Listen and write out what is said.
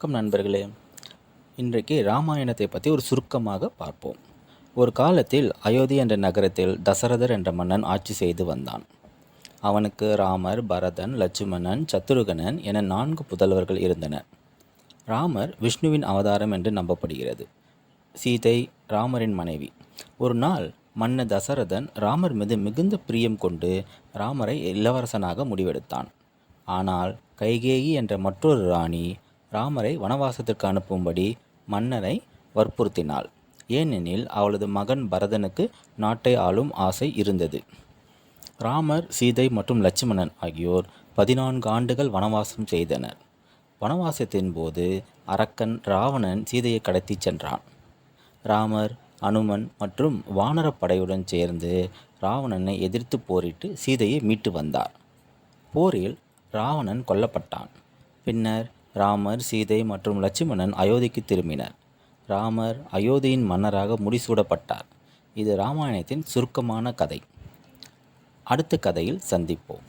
வணக்கம் நண்பர்களே. இன்றைக்கு ராமாயணத்தை பற்றி ஒரு சுருக்கமாக பார்ப்போம். ஒரு காலத்தில் அயோத்தி என்ற நகரத்தில் தசரதர் என்ற மன்னன் ஆட்சி செய்து வந்தான். அவனுக்கு ராமர், பரதன், லட்சுமணன், சத்ருகனன் என 4 புதல்வர்கள் இருந்தனர். ராமர் விஷ்ணுவின் அவதாரம் என்று நம்பப்படுகிறது. சீதை ராமரின் மனைவி. ஒரு நாள் மன்னர் தசரதன் ராமர் மீது மிகுந்த பிரியம் கொண்டு ராமரை இளவரசனாக முடிவெடுத்தான். ஆனால் கைகேயி என்ற மற்றொரு ராணி ராமரை வனவாசத்திற்கு அனுப்பும்படி மன்னரை வற்புறுத்தினாள். ஏனெனில் அவளது மகன் பரதனுக்கு நாட்டை ஆளும் ஆசை இருந்தது. ராமர், சீதை மற்றும் லட்சுமணன் ஆகியோர் 14 ஆண்டுகள் வனவாசம் செய்தனர். வனவாசத்தின் போது அரக்கன் ராவணன் சீதையை கடத்தி சென்றான். ராமர், அனுமன் மற்றும் வானரப்படையுடன் சேர்ந்து ராவணனை எதிர்த்து போரிட்டு சீதையை மீட்டு வந்தார். போரில் ராவணன் கொல்லப்பட்டான். பின்னர் ராமர், சீதை மற்றும் லட்சுமணன் அயோத்திக்கு திரும்பினர். ராமர் அயோத்தியின் மன்னராக முடிசூடப்பட்டார். இது ராமாயணத்தின் சுருக்கமான கதை. அடுத்த கதையில் சந்திப்போம்.